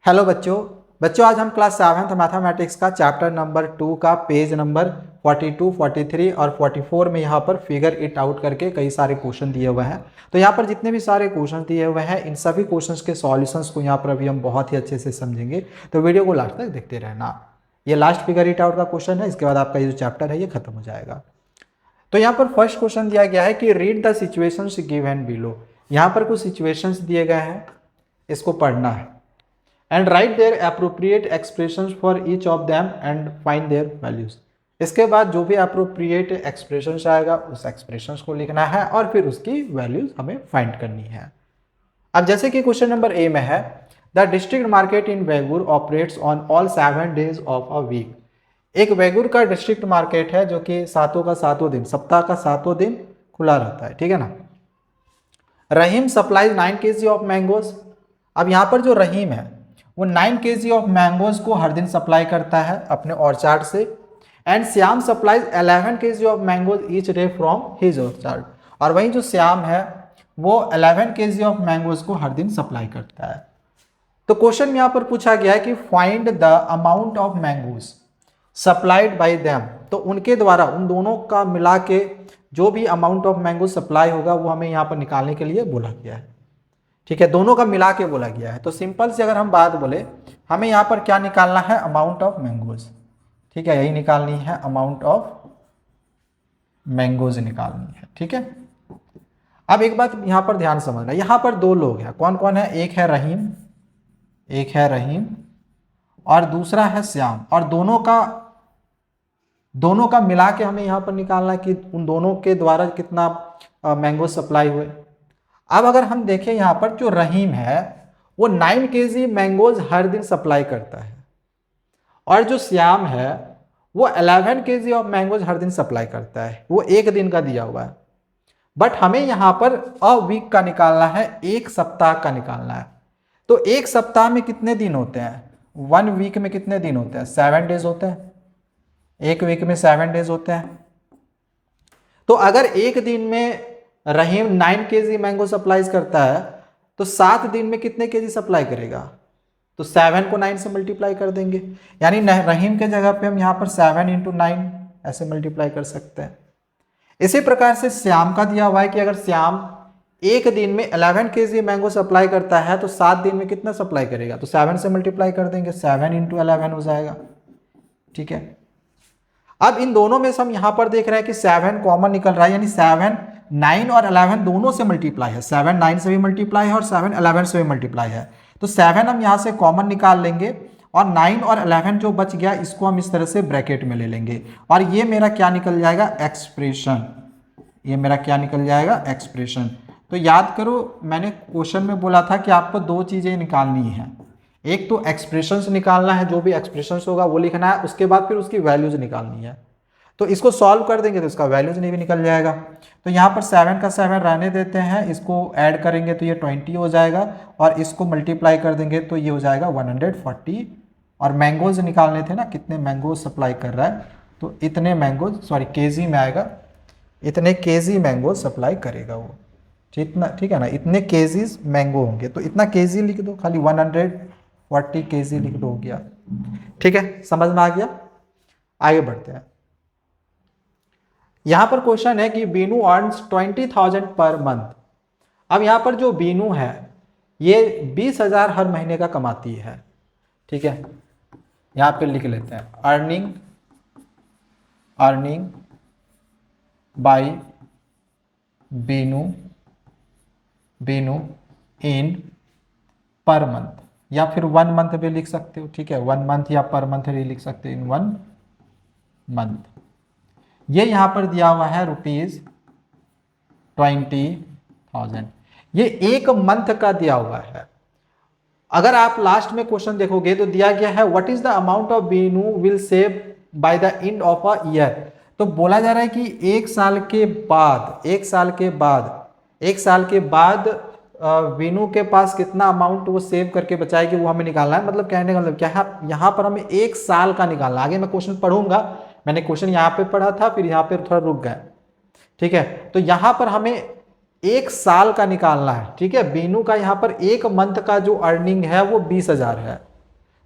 Hello बच्चों आज हम क्लास 7th मैथमेटिक्स का चैप्टर नंबर 2 का पेज नंबर 42, 43 और 44 में यहाँ पर फिगर इट आउट करके कई सारे क्वेश्चन दिए हुए हैं। तो यहाँ पर जितने भी सारे क्वेश्चन दिए हुए हैं इन सभी क्वेश्चंस के सॉल्यूशंस को यहाँ पर अभी हम बहुत ही अच्छे से समझेंगे। तो वीडियो को लास्ट तक देखते रहना। ये लास्ट फिगर इट आउट का क्वेश्चन है, इसके बाद आपका ये जो चैप्टर है ये खत्म हो जाएगा। तो यहाँ पर फर्स्ट क्वेश्चन दिया गया है कि read the situations given below. यहाँ पर कुछ सिचुएशंस दिए गए हैं, इसको पढ़ना है and write their appropriate expressions for each of them and find their values। इसके बाद जो भी appropriate expressions आएगा उस expressions को लिखना है और फिर उसकी values हमें find करनी है। अब जैसे कि क्वेश्चन नंबर ए में है, the district market in Vegur operates on all 7 days of a week. एक वेगुर का डिस्ट्रिक्ट मार्केट है जो कि सातों का सातों दिन, सप्ताह का सातों दिन खुला रहता है, ठीक है ना। रहीम सप्लाइज 9 kg ऑफ मैंगोज। अब यहाँ पर जो रहीम है वो 9 kg ऑफ मैंगोज को हर दिन सप्लाई करता है अपने ऑर्चार्ड से। And Shyam supplies 11 kg of mangoes each day from his orchard. और वहीं जो श्याम है वो 11 kg ऑफ मैंगोज को हर दिन सप्लाई करता है। तो क्वेश्चन में यहाँ पर पूछा गया है कि find the amount of mangoes supplied by them. तो उनके द्वारा, उन दोनों का मिला के जो भी अमाउंट ऑफ मैंगोज सप्लाई होगा वो हमें यहाँ पर निकालने के लिए बोला गया है, ठीक है। दोनों का मिला के बोला गया है। तो सिंपल से अगर हम बात बोले, हमें यहाँ पर क्या निकालना है, अमाउंट ऑफ मैंगोज, ठीक है, यही निकालनी है, अमाउंट ऑफ मैंगोज निकालनी है, ठीक है। अब एक बात यहाँ पर ध्यान समझना, यहाँ पर दो लोग हैं, कौन कौन है, एक है रहीम और दूसरा है श्याम। और दोनों का मिला के हमें यहाँ पर निकालना है कि उन दोनों के द्वारा कितना मैंगो सप्लाई हुए। अब अगर हम देखें यहाँ पर जो रहीम है वो 9 kg मैंगोज हर दिन सप्लाई करता है और जो श्याम है वो 11 kg ऑफ मैंगोज हर दिन सप्लाई करता है। वो एक दिन का दिया हुआ है, बट हमें यहाँ पर अ वीक का निकालना है, एक सप्ताह का निकालना है। तो एक सप्ताह में कितने दिन होते हैं, 1 वीक में कितने दिन होते हैं, 7 days होते हैं। एक वीक में 7 days होते हैं। तो अगर एक दिन में रहीम 9 kg मैंगो सप्लाई करता है तो 7 दिन में कितने केजी सप्लाई करेगा, तो 7 को 9 से मल्टीप्लाई कर देंगे। यानी रहीम के जगह पे हम यहाँ पर 7 × 9 ऐसे मल्टीप्लाई कर सकते हैं। इसी प्रकार से श्याम का दिया हुआ है कि अगर श्याम एक दिन में 11 kg मैंगो सप्लाई करता है तो 7 दिन में कितना सप्लाई करेगा, तो 7 से मल्टीप्लाई कर देंगे, 7 × 11 हो जाएगा, ठीक है। अब इन दोनों में से हम यहाँ पर देख रहे हैं कि 7 कॉमन निकल रहा है, यानी 7 9 और 11 दोनों से मल्टीप्लाई है, 7 9 से भी मल्टीप्लाई है और 7 11 से भी मल्टीप्लाई है। तो 7 हम यहाँ से कॉमन निकाल लेंगे और 9 और 11 जो बच गया इसको हम इस तरह से ब्रैकेट में ले लेंगे और ये मेरा क्या निकल जाएगा, एक्सप्रेशन। ये मेरा क्या निकल जाएगा, एक्सप्रेशन। तो याद करो, मैंने क्वेश्चन में बोला था कि आपको दो चीज़ें निकालनी है, एक तो एक्सप्रेशंस निकालना है, जो भी एक्सप्रेशंस होगा वो लिखना है, उसके बाद फिर उसकी वैल्यूज निकालनी है। तो इसको सॉल्व कर देंगे तो इसका वैल्यूज नहीं भी निकल जाएगा। तो यहाँ पर 7 का 7 रहने देते हैं, इसको ऐड करेंगे तो ये 20 हो जाएगा और इसको मल्टीप्लाई कर देंगे तो ये हो जाएगा 140। और मैंगोज निकालने थे ना, कितने मैंगोज सप्लाई कर रहा है, तो इतने मैंगोज, सॉरी केजी में आएगा, इतने केजी मैंगोज सप्लाई करेगा वो, ठीक है ना। इतने केजीज मैंगो होंगे तो इतना केजी लिख दो, खाली 140 केजी लिख दो, हो गया, ठीक है, समझ में आ गया। आगे बढ़ते हैं। यहां पर क्वेश्चन है कि बीनू अर्न्स 20,000 पर मंथ। अब यहां पर जो बीनू है ये 20,000 हर महीने का कमाती है, ठीक है। यहां पे लिख लेते हैं, अर्निंग बाय बीनू इन पर मंथ, या फिर 1 मंथ भी लिख सकते हो, ठीक है, 1 मंथ या पर मंथ भी लिख सकते हो, इन 1 मंथ। ये यहां पर दिया हुआ है ₹20,000, ये एक मंथ का दिया हुआ है। अगर आप लास्ट में क्वेश्चन देखोगे तो दिया गया है what is the amount of Binu will save by the end of a year. तो बोला जा रहा है कि एक साल के बाद बीनू के पास कितना अमाउंट वो सेव करके बचाएगी, वो हमें निकालना है। मतलब कहने का मतलब क्या है, यहाँ पर हमें एक साल का निकालना। आगे मैं क्वेश्चन पढ़ूंगा, मैंने क्वेश्चन यहाँ पे पढ़ा था, फिर यहाँ पे थोड़ा रुक गए, ठीक है। तो यहाँ पर हमें एक साल का निकालना है, ठीक है। बीनू का यहाँ पर एक मंथ का जो अर्निंग है वो 20,000 है,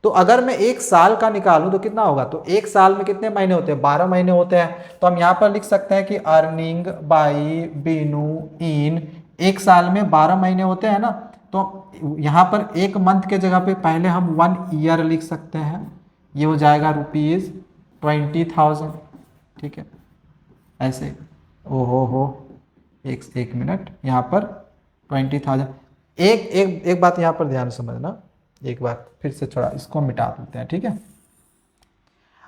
तो अगर मैं एक साल का निकालूं तो कितना होगा, तो एक साल में कितने महीने होते हैं, 12 महीने होते हैं। तो हम यहाँ पर लिख सकते हैं कि अर्निंग बाई बीनू इन, एक साल में 12 महीने होते हैं ना, तो यहाँ पर एक मंथ के जगह पे पहले हम 1 ईयर लिख सकते हैं। ये हो जाएगा ₹20,000। ठीक है, ऐसे हो एक मिनट, यहाँ पर 20,000। एक बात यहाँ पर ध्यान से समझना, एक बार फिर से थोड़ा इसको मिटा देते हैं। ठीक है,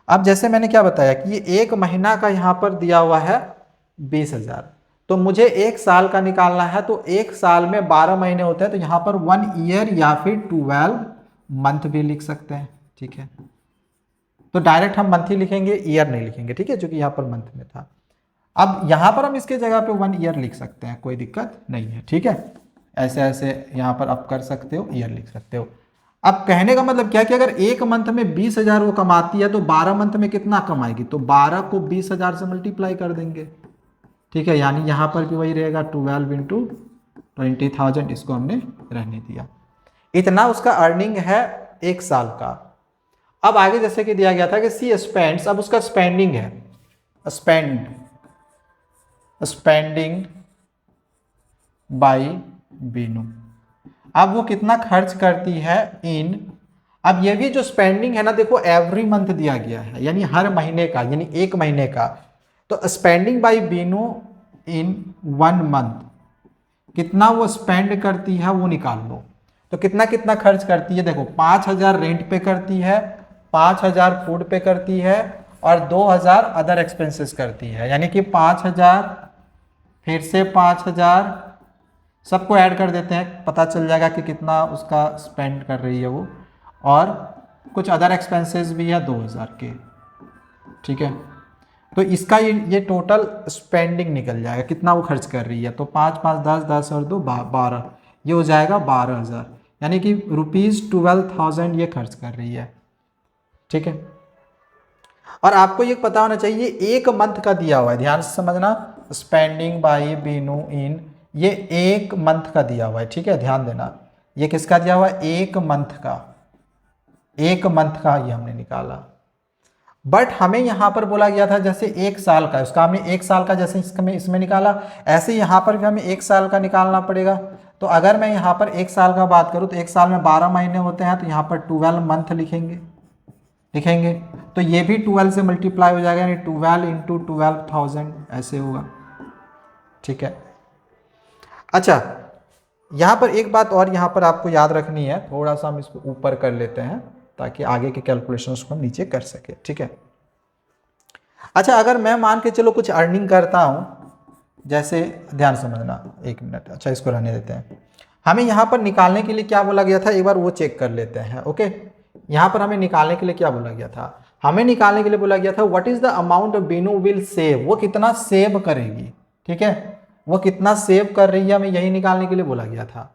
अब जैसे मैंने क्या बताया कि ये एक महीना का यहाँ पर दिया हुआ है 20,000, तो मुझे एक साल का निकालना है, तो एक साल में 12 महीने होते हैं, तो यहाँ पर 1 ईयर या फिर 12 मंथ भी लिख सकते हैं। ठीक है, तो डायरेक्ट हम मंथ ही लिखेंगे, ईयर नहीं लिखेंगे। ठीक है, जो कि यहाँ पर मंथ में था। अब यहाँ पर हम इसके जगह पे 1 ईयर लिख सकते हैं, कोई दिक्कत नहीं है। ठीक है, ऐसे ऐसे यहाँ पर आप कर सकते हो, ईयर लिख सकते हो। अब कहने का मतलब क्या कि अगर एक मंथ में 20,000 वो कमाती है तो 12 मंथ में कितना कमाएगी, तो 12 को 20,000 से मल्टीप्लाई कर देंगे। ठीक है, यानी यहाँ पर भी वही रहेगा 12 इंटू 20,000, इसको हमने रहने दिया। इतना उसका अर्निंग है एक साल का। अब आगे जैसे कि दिया गया था कि सी स्पेंड्स, अब उसका स्पेंडिंग है, स्पेंडिंग बाई बीनू। अब वो कितना खर्च करती है इन, अब ये भी जो स्पेंडिंग है ना, देखो एवरी मंथ दिया गया है, यानी हर महीने का, यानी एक महीने का। तो spending by Binu in 1 month, कितना वो स्पेंड करती है वो निकाल लो। तो कितना कितना खर्च करती है, देखो 5,000 रेंट पे करती है, 5,000 फूड पे करती है, और 2,000 अदर एक्सपेंसेस करती है। यानी कि 5,000 फिर से 5,000, सबको ऐड कर देते हैं, पता चल जाएगा कि कितना उसका स्पेंड कर रही है वो, और कुछ अदर एक्सपेंसेस भी है 2,000 के। ठीक है, तो इसका ये टोटल स्पेंडिंग निकल जाएगा, कितना वो खर्च कर रही है। तो 5 5 10 10 और 2 12, ये हो जाएगा 12,000, यानी कि ₹12,000 ये खर्च कर रही है। ठीक है, और आपको ये पता होना चाहिए एक मंथ का दिया हुआ है, ध्यान से समझना, स्पेंडिंग बाई बीनू इन, ये एक मंथ का दिया हुआ है। ठीक है, ध्यान देना, ये किसका दिया हुआ है, एक मंथ का, एक मंथ का ये हमने निकाला। बट हमें यहाँ पर बोला गया था जैसे एक साल का, उसका हमने एक साल का जैसे इसमें निकाला, ऐसे यहाँ पर भी हमें एक साल का निकालना पड़ेगा। तो अगर मैं यहाँ पर एक साल का बात करूँ तो एक साल में 12 महीने होते हैं, तो यहाँ पर 12 मंथ लिखेंगे, तो ये भी 12 से मल्टीप्लाई हो जाएगा, यानी 12 इंटू 12,000 ऐसे होगा। ठीक है, अच्छा यहाँ पर एक बात और यहाँ पर आपको याद रखनी है, थोड़ा सा हम इसको ऊपर कर लेते हैं ताकि आगे के कैलकुलेशंस को हम नीचे कर सके। ठीक है, अच्छा अगर मैं मान के चलो कुछ अर्निंग करता हूँ, जैसे ध्यान समझना, एक मिनट, अच्छा इसको रहने देते हैं। हमें यहाँ पर निकालने के लिए क्या बोला गया था, एक बार वो चेक कर लेते हैं। ओके, यहाँ पर हमें निकालने के लिए क्या बोला गया था, हमें निकालने के लिए बोला गया था what is the amount Binu will save, वो कितना सेव करेगी। ठीक है, वो कितना सेव कर रही है, हमें यही निकालने के लिए बोला गया था।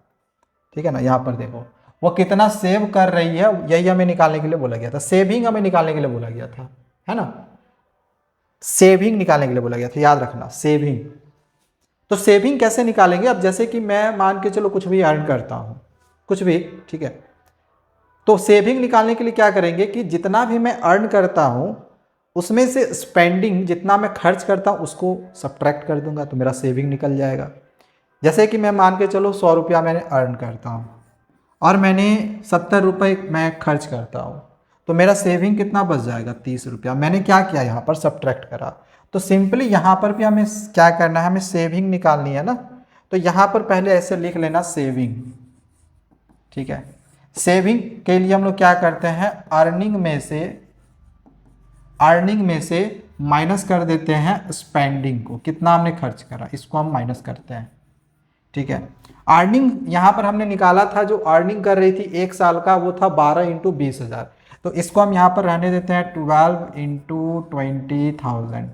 ठीक है ना, यहाँ पर देखो वो कितना सेव कर रही है, यही हमें निकालने के लिए बोला गया था। सेविंग हमें निकालने के लिए बोला गया था, है ना, सेविंग निकालने के लिए बोला गया था, याद रखना सेविंग। तो सेविंग कैसे निकालेंगे, अब जैसे कि मैं मान के चलो कुछ भी अर्न करता हूँ, कुछ भी, ठीक है, तो सेविंग निकालने के लिए क्या करेंगे कि जितना भी मैं अर्न करता हूँ उसमें से स्पेंडिंग, जितना मैं खर्च करता हूँ उसको सब्ट्रैक्ट कर दूंगा, तो मेरा सेविंग निकल जाएगा। जैसे कि मैं मान के चलो 100 रुपया मैंने अर्न करता हूँ और मैंने 70 रुपये मैं खर्च करता हूँ, तो मेरा सेविंग कितना बच जाएगा, 30 रुपया। मैंने क्या किया, यहाँ पर सब्ट्रैक्ट करा। तो सिंपली यहाँ पर भी हमें क्या करना है, हमें सेविंग निकालनी है ना, तो यहाँ पर पहले ऐसे लिख लेना सेविंग। ठीक है, सेविंग के लिए हम लोग क्या करते हैं, अर्निंग में से माइनस कर देते हैं स्पेंडिंग को, कितना हमने खर्च करा इसको हम माइनस करते हैं। ठीक है, अर्निंग यहाँ पर हमने निकाला था, जो अर्निंग कर रही थी एक साल का वो था 12 इंटू 20,000, तो इसको हम यहाँ पर रहने देते हैं 12 इंटू 20,000।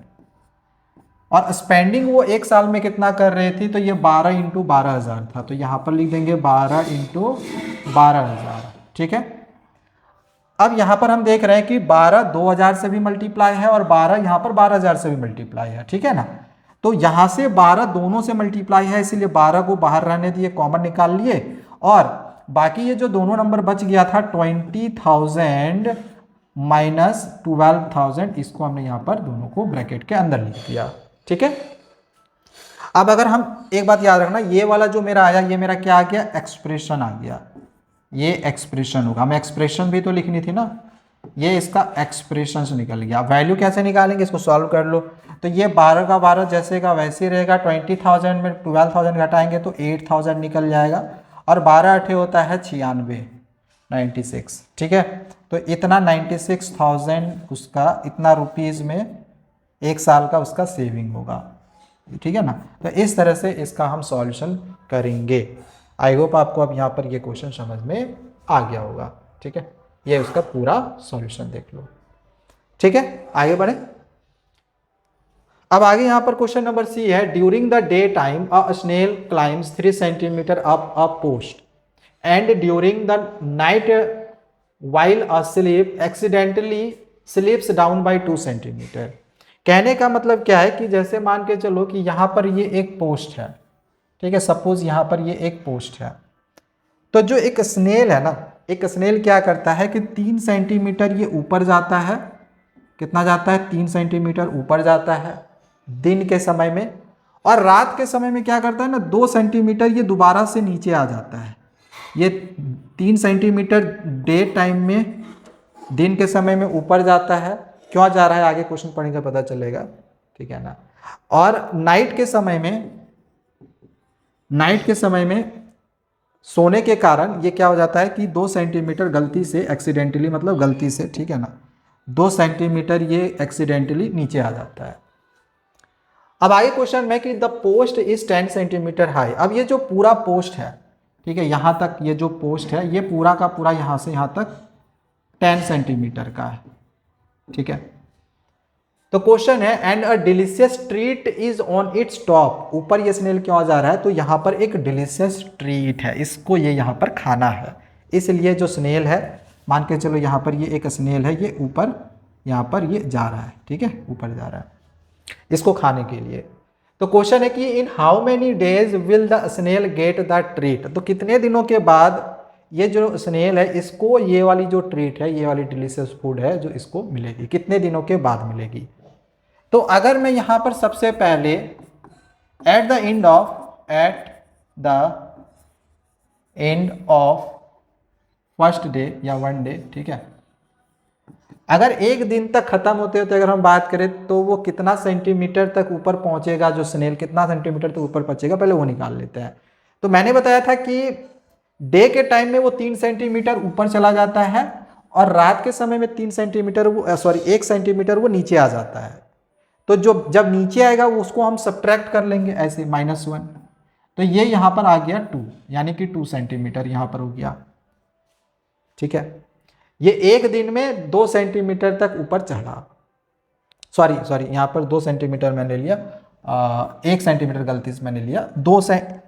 और स्पेंडिंग वो एक साल में कितना कर रही थी, तो ये 12 इंटू 12,000 था, तो यहाँ पर लिख देंगे 12 इंटू 12,000। ठीक है, अब यहाँ पर हम देख रहे हैं कि 12 2,000 से भी मल्टीप्लाई है और 12 यहाँ पर 12,000 से भी मल्टीप्लाई है। ठीक है ना, तो यहाँ से 12 दोनों से मल्टीप्लाई है, इसीलिए 12 को बाहर रहने दिए, कॉमन निकाल लिए, और बाकी ये जो दोनों नंबर बच गया था 20,000 माइनस 12,000, इसको हमने यहाँ पर दोनों को ब्रैकेट के अंदर लिख दिया। ठीक है, अब अगर हम एक बात याद रखना, ये वाला जो मेरा आया ये मेरा क्या आ गया, एक्सप्रेशन आ गया, ये एक्सप्रेशन होगा। हमें एक्सप्रेशन भी तो लिखनी थी ना, ये इसका एक्सप्रेशन से निकल गया। वैल्यू कैसे निकालेंगे, इसको सॉल्व कर लो। तो ये 12 का 12 जैसे का वैसे ही रहेगा, 20,000 में 12,000 घटाएंगे तो 8,000 निकल जाएगा, और 12 अठे होता है 96, 96। ठीक है, तो इतना 96,000 उसका इतना रुपीज़ में एक साल का उसका सेविंग होगा। ठीक है ना, तो इस तरह से इसका हम सॉल्यूशन करेंगे। आई होप आपको अब यहाँ पर ये क्वेश्चन समझ में आ गया होगा। ठीक है, ये उसका पूरा सॉल्यूशन देख लो। ठीक है, आगे बढ़े। अब आगे यहाँ पर क्वेश्चन नंबर सी है, during the day time a snail climbs 3 centimetre up a post and during the night while asleep accidentally slips down by 2 centimetre. कहने का मतलब क्या है कि जैसे मान के चलो कि यहाँ पर ये एक पोस्ट है, ठीक है, सपोज यहाँ पर ये एक पोस्ट है, तो जो एक स्नेल है ना, एक स्नेल क्या करता है कि 3 सेंटीमीटर ये ऊपर जाता है। कितना जाता है, 3 सेंटीमीटर ऊपर जाता है दिन के समय में, और रात के समय में क्या करता है ना, 2 सेंटीमीटर ये दोबारा से नीचे आ जाता है। ये 3 सेंटीमीटर डे टाइम में दिन के समय में ऊपर जाता है। क्यों जा रहा है आगे क्वेश्चन पढ़ेंगे पता चलेगा। ठीक है ना, और नाइट के समय में सोने के कारण ये क्या हो जाता है कि 2 सेंटीमीटर गलती से एक्सीडेंटली, मतलब गलती से, ठीक है ना, 2 सेंटीमीटर ये एक्सीडेंटली नीचे आ जाता है। अब आगे क्वेश्चन में कि the post is 10 centimetre high. अब ये जो पूरा पोस्ट है, ठीक है, यहाँ तक ये जो पोस्ट है ये पूरा का पूरा यहाँ से यहाँ तक 10 सेंटीमीटर का है। ठीक है, तो क्वेश्चन है and a delicious treat is on its top. ऊपर ये स्नेल क्यों जा रहा है, तो यहाँ पर एक डिलीशियस ट्रीट है, इसको ये यहाँ पर खाना है, इसलिए जो स्नेल है, मान के चलो यहाँ पर ये एक स्नेल है, ये ऊपर यहाँ पर ये जा रहा है। ठीक है, ऊपर जा रहा है इसको खाने के लिए। तो क्वेश्चन है कि in how many days will the snail get the treat. तो कितने दिनों के बाद ये जो स्नेल है इसको ये वाली जो ट्रीट है, ये वाली डिलीशियस फूड है जो इसको मिलेगी, कितने दिनों के बाद मिलेगी। तो अगर मैं यहाँ पर सबसे पहले at the end of first day या 1 डे, ठीक है, अगर एक दिन तक खत्म होते होते अगर हम बात करें तो वो कितना सेंटीमीटर तक ऊपर पहुंचेगा, जो स्नेल कितना सेंटीमीटर तक ऊपर पहुंचेगा, पहले वो निकाल लेते हैं। तो मैंने बताया था कि डे के टाइम में वो 3 सेंटीमीटर ऊपर चला जाता है, और रात के समय में 1 सेंटीमीटर वो नीचे आ जाता है। तो जो जब नीचे आएगा वो उसको हम सब्ट्रैक्ट कर लेंगे ऐसे -1, तो ये यहाँ पर आ गया 2, यानी कि 2 सेंटीमीटर यहाँ पर हो गया। ठीक है, ये एक दिन में 2 सेंटीमीटर तक ऊपर चढ़ा, सॉरी यहाँ पर 2 सेंटीमीटर मैंने लिया, 1 सेंटीमीटर गलती से मैंने लिया,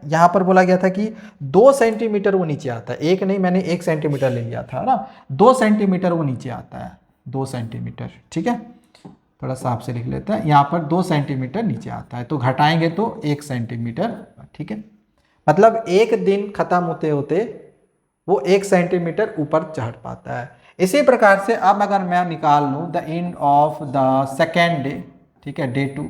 यहाँ पर बोला गया था कि 2 सेंटीमीटर वो नीचे आता है, एक नहीं, मैंने 1 सेंटीमीटर ले लिया था ना, 2 सेंटीमीटर वो नीचे आता है, 2 सेंटीमीटर। ठीक है, थोड़ा सा आपसे लिख लेते हैं, यहाँ पर 2 सेंटीमीटर नीचे आता है, तो घटाएंगे तो 1 सेंटीमीटर। ठीक है, मतलब एक दिन खत्म होते होते वो 1 सेंटीमीटर ऊपर चढ़ पाता है। इसी प्रकार से अब अगर मैं निकाल लूँ the end of the second day, ठीक है, डे 2,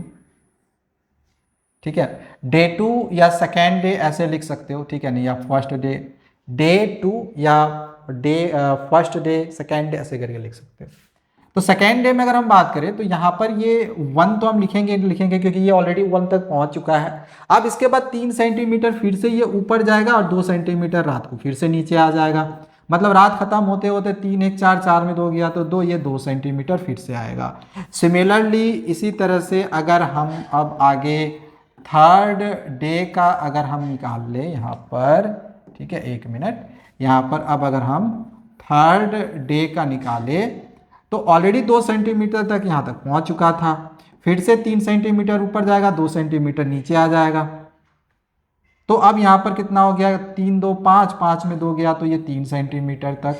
ठीक है, डे 2 या सेकेंड डे ऐसे लिख सकते हो, ठीक है नहीं, या फर्स्ट डे, डे 2 या day first day, second day ऐसे करके लिख सकते हो। तो सेकेंड डे में अगर हम बात करें तो यहाँ पर ये 1 तो हम लिखेंगे क्योंकि ये ऑलरेडी 1 तक पहुँच चुका है। अब इसके बाद 3 सेंटीमीटर फिर से ये ऊपर जाएगा, और 2 सेंटीमीटर रात को फिर से नीचे आ जाएगा, मतलब रात खत्म होते होते 3 1 4 4 में 2 गया तो 2, ये 2 सेंटीमीटर फिर से आएगा। सिमिलरली इसी तरह से अगर हम अब आगे थर्ड डे का अगर हम निकाल लें यहाँ पर, ठीक है, 1 मिनट, यहाँ पर अब अगर हम थर्ड डे का निकालें तो ऑलरेडी 2 सेंटीमीटर तक यहाँ तक पहुँच चुका था, फिर से 3 सेंटीमीटर ऊपर जाएगा, 2 सेंटीमीटर नीचे आ जाएगा। तो अब यहाँ पर कितना हो गया, 3 2 5, 5 में 2 गया तो ये 3 सेंटीमीटर तक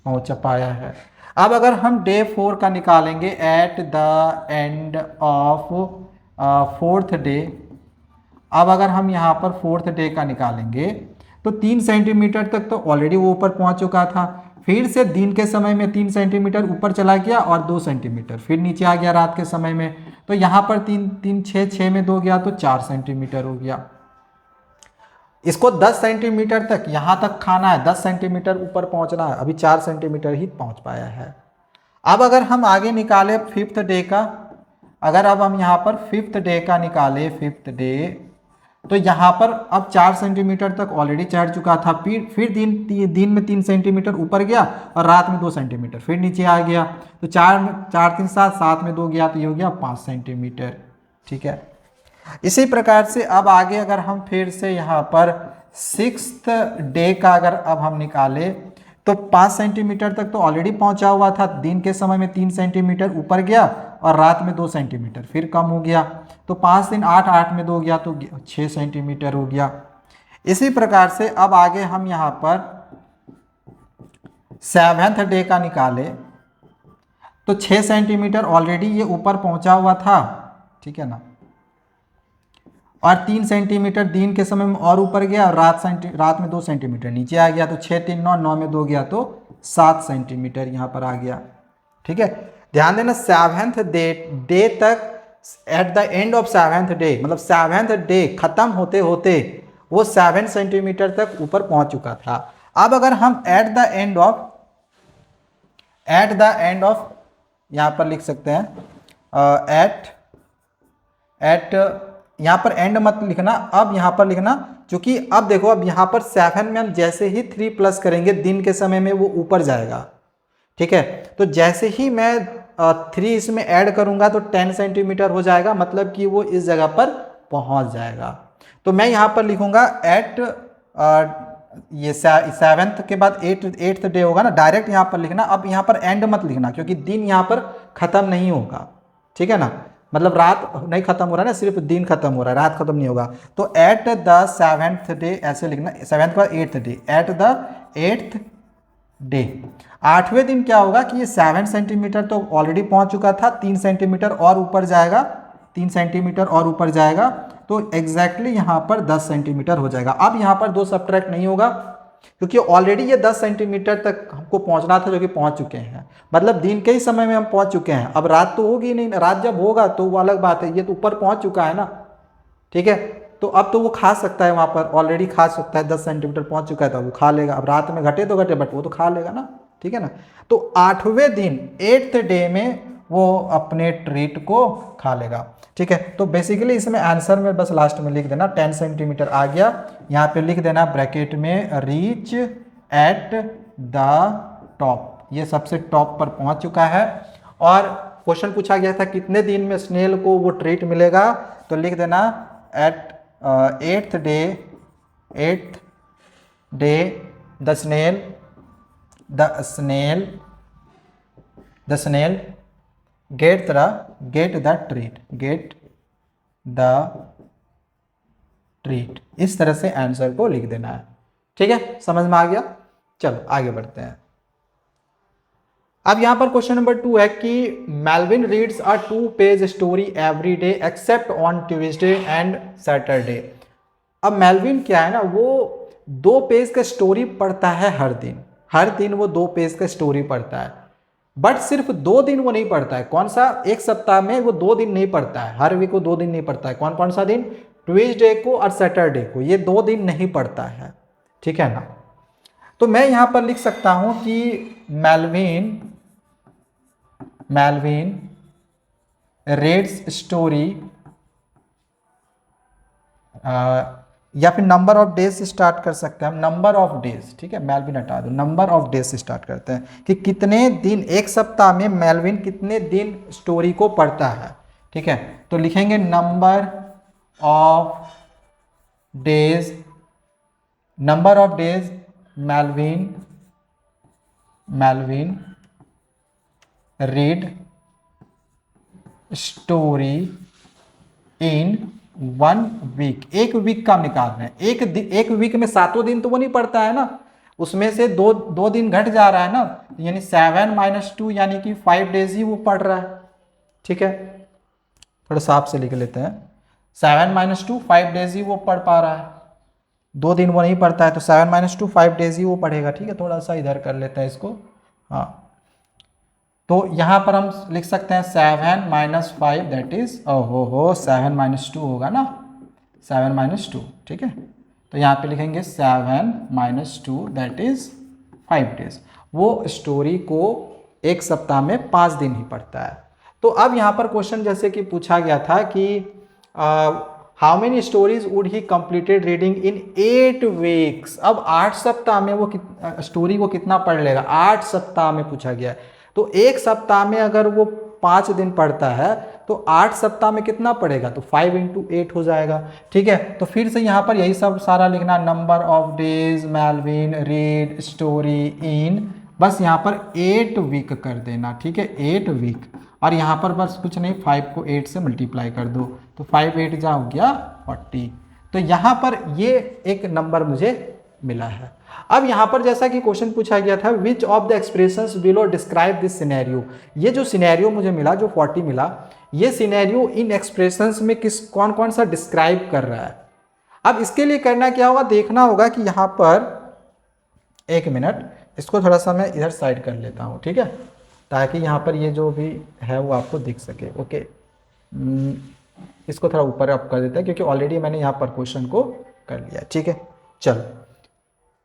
पहुँच पाया है। अब अगर हम डे 4 का निकालेंगे at the end of fourth day, अब अगर हम यहाँ पर फोर्थ डे का निकालेंगे तो 3 सेंटीमीटर तक तो ऑलरेडी वो ऊपर पहुंच चुका था। फिर से दिन के समय में 3 सेंटीमीटर ऊपर चला गया और 2 सेंटीमीटर फिर नीचे आ गया रात के समय में। तो यहाँ पर 3 3 6 6 में 2 गया तो 4 सेंटीमीटर हो गया। इसको 10 सेंटीमीटर तक यहाँ तक खाना है, 10 सेंटीमीटर ऊपर पहुँचना है, अभी 4 सेंटीमीटर ही पहुँच पाया है। अब अगर हम आगे निकाले 5th डे का, अगर अब हम यहाँ पर 5th डे का निकाले 5th डे, तो यहाँ पर अब 4 सेंटीमीटर तक ऑलरेडी चढ़ चुका था। फिर दिन में 3 सेंटीमीटर ऊपर गया और रात में 2 सेंटीमीटर फिर नीचे आ गया। तो 4 3 7 7 में 2 गया तो ये हो गया 5 सेंटीमीटर। ठीक है, इसी प्रकार से अब आगे अगर हम फिर से यहाँ पर 6th डे का अगर अब हम निकाले तो 5 सेंटीमीटर तक तो ऑलरेडी पहुंचा हुआ था। दिन के समय में 3 सेंटीमीटर ऊपर गया और रात में 2 सेंटीमीटर फिर कम हो गया। तो 5 दिन 8 8 में 2 गया तो 6 सेंटीमीटर हो गया। इसी प्रकार से अब आगे हम यहाँ पर 7th डे का निकाले तो 6 सेंटीमीटर ऑलरेडी ये ऊपर पहुंचा हुआ था। ठीक है ना, और 3 सेंटीमीटर दिन के समय में और ऊपर गया और रात में 2 सेंटीमीटर नीचे आ गया। तो 6 3 9 9 में 2 गया तो 7 सेंटीमीटर यहाँ पर आ गया। ठीक है, ध्यान देना 7th डे तक, at the end of 7th day, मतलब 7th डे खत्म होते होते वो 7 सेंटीमीटर तक ऊपर पहुंच चुका था। अब अगर हम एट द एंड ऑफ यहाँ पर लिख सकते हैं एट यहाँ पर एंड मत लिखना, अब यहाँ पर लिखना, क्योंकि अब देखो अब यहाँ पर 7 में हम जैसे ही 3 प्लस करेंगे दिन के समय में वो ऊपर जाएगा। ठीक है, तो जैसे ही मैं 3 इसमें ऐड करूंगा तो 10 सेंटीमीटर हो जाएगा, मतलब कि वो इस जगह पर पहुंच जाएगा। तो मैं यहाँ पर लिखूंगा एट ये 7th के बाद 8th डे होगा ना, डायरेक्ट यहाँ पर लिखना। अब यहाँ पर एंड मत लिखना क्योंकि दिन यहाँ पर खत्म नहीं होगा। ठीक है ना, मतलब रात नहीं खत्म हो रहा है ना, सिर्फ दिन खत्म हो रहा है, रात खत्म नहीं होगा। तो एट द 7th डे ऐसे लिखना, 7th का 8th day, at the 8th day. 8वें दिन क्या होगा कि ये 7 सेंटीमीटर तो ऑलरेडी पहुंच चुका था, 3 सेंटीमीटर और ऊपर जाएगा, 3 सेंटीमीटर और ऊपर जाएगा तो एग्जैक्टली यहाँ पर 10 सेंटीमीटर हो जाएगा। अब यहाँ पर 2 सब्ट्रैक्ट नहीं होगा क्योंकि ऑलरेडी ये 10 सेंटीमीटर तक हमको पहुंचना था, जो कि पहुंच चुके हैं। मतलब दिन के ही समय में हम पहुंच चुके हैं। अब रात तो होगी नहीं, रात जब होगा तो वो अलग बात है, ये तो ऊपर पहुंच चुका है ना। ठीक है, तो अब तो वो खा सकता है, वहां पर ऑलरेडी खा सकता है, 10 सेंटीमीटर पहुंच चुका है तो वो खा लेगा। अब रात में घटे तो घटे, बट वो तो खा लेगा ना। ठीक है ना, तो 8वें दिन 8th डे में वो अपने ट्रीट को खा लेगा। ठीक है, तो बेसिकली इसमें आंसर में बस लास्ट में लिख देना 10 सेंटीमीटर आ गया, यहाँ पे लिख देना ब्रैकेट में रीच एट द टॉप, ये सबसे टॉप पर पहुंच चुका है। और क्वेश्चन पूछा गया था कितने दिन में स्नेल को वो ट्रीट मिलेगा, तो लिख देना at 8th day the snail get the treat. इस तरह से आंसर को लिख देना है। ठीक है, समझ में आ गया। चलो आगे बढ़ते हैं। अब यहां पर क्वेश्चन नंबर 2 है कि Melvin reads a two page story every day except on Tuesday and Saturday. अब मेल्विन क्या है ना, वो 2 पेज का स्टोरी पढ़ता है हर दिन वो 2 पेज का स्टोरी पढ़ता है, बट सिर्फ 2 दिन वो नहीं पढ़ता है। कौन सा? एक सप्ताह में वो 2 दिन नहीं पढ़ता है, हर वीक को 2 दिन नहीं पढ़ता है। कौन कौन सा दिन? ट्यूसडे को और सैटरडे को, ये 2 दिन नहीं पढ़ता है। ठीक है ना, तो मैं यहां पर लिख सकता हूं कि मेल्विन रीड्स स्टोरी, या फिर नंबर ऑफ डेज से स्टार्ट कर सकते हैं हम, नंबर ऑफ डेज। ठीक है, मेल्विन हटा दो, नंबर ऑफ डेज से स्टार्ट करते हैं कि कितने दिन, एक सप्ताह में मेल्विन कितने दिन स्टोरी को पढ़ता है। ठीक है, तो लिखेंगे number of days Melvin read story in 1 week. एक वीक का निकाल रहे हैं, एक वीक में 7 दिन तो वो नहीं पढ़ता है ना, उसमें से दो दिन घट जा रहा है ना, यानी 7 - 2 यानी कि 5 डेज ही वो पढ़ रहा है। ठीक है, थोड़ा साफ से लिख लेते हैं, 7 - 2 5 डेज ही वो पढ़ पा रहा है। 2 दिन वो नहीं पढ़ता है तो 7 - 2 5 डेज ही वो पढ़ेगा। ठीक है, थोड़ा सा इधर कर लेते हैं इसको। हाँ, तो यहाँ पर हम लिख सकते हैं 7 - 5 दैट इज 7 - 2 होगा ना, 7 - 2। ठीक है, तो यहाँ पे लिखेंगे 7 - 2 दैट इज 5 डेज। वो स्टोरी को एक सप्ताह में 5 दिन ही पढ़ता है। तो अब यहाँ पर क्वेश्चन जैसे कि पूछा गया था कि how many stories would he completed reading in 8 weeks. अब 8 सप्ताह में वो स्टोरी को कितना पढ़ लेगा, 8 सप्ताह में पूछा गया है। तो एक सप्ताह में अगर वो 5 दिन पढ़ता है तो 8 सप्ताह में कितना पढ़ेगा, तो 5 × 8 हो जाएगा। ठीक है, तो फिर से यहाँ पर यही सब सारा लिखना, number of days Melvin read story इन, बस यहाँ पर 8 वीक कर देना। ठीक है, 8 वीक, और यहाँ पर बस कुछ नहीं, 5 को 8 से मल्टीप्लाई कर दो तो 5 8 जा हो गया 40। तो यहाँ पर ये एक नंबर मुझे मिला है। अब यहाँ पर जैसा कि क्वेश्चन पूछा गया था, विच of the expressions below describe this scenario. ये जो सिनेरियो मुझे मिला, जो 40 मिला, ये सिनेरियो इन एक्सप्रेशंस में कौन कौन सा डिस्क्राइब कर रहा है। अब इसके लिए करना क्या होगा, देखना होगा कि यहाँ पर, एक मिनट, इसको थोड़ा सा मैं इधर साइड कर लेता हूँ। ठीक है, ताकि यहाँ पर ये जो भी है वो आपको दिख सके। ओके, इसको थोड़ा ऊपर अप कर देते हैं क्योंकि ऑलरेडी मैंने यहाँ पर क्वेश्चन को कर लिया। ठीक है, चलो,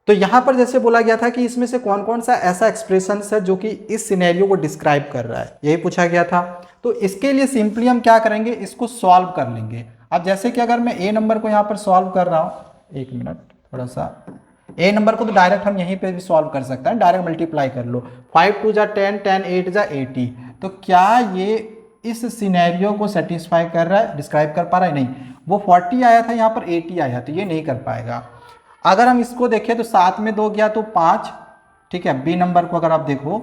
तो यहाँ पर जैसे बोला गया था कि इसमें से कौन कौन सा ऐसा एक्सप्रेशन है जो कि इस सिनेरियो को डिस्क्राइब कर रहा है, यही पूछा गया था। तो इसके लिए सिंपली हम क्या करेंगे, इसको सॉल्व कर लेंगे। अब जैसे कि अगर मैं ए नंबर को यहाँ पर सॉल्व कर रहा हूँ, एक मिनट, थोड़ा सा, ए नंबर को तो डायरेक्ट हम यहीं पे भी सॉल्व कर सकते हैं, डायरेक्ट मल्टीप्लाई कर लो। 5 2 जा 10, 10 8 जा 80। तो क्या ये इस सिनेरियो को सेटिस्फाई कर रहा है, डिस्क्राइब कर पा रहा है? नहीं, वो 40 आया था, यहाँ पर 80 आया, तो ये नहीं कर पाएगा। अगर हम इसको देखें तो 7 में 2 गया तो 5। ठीक है, बी नंबर को अगर आप देखो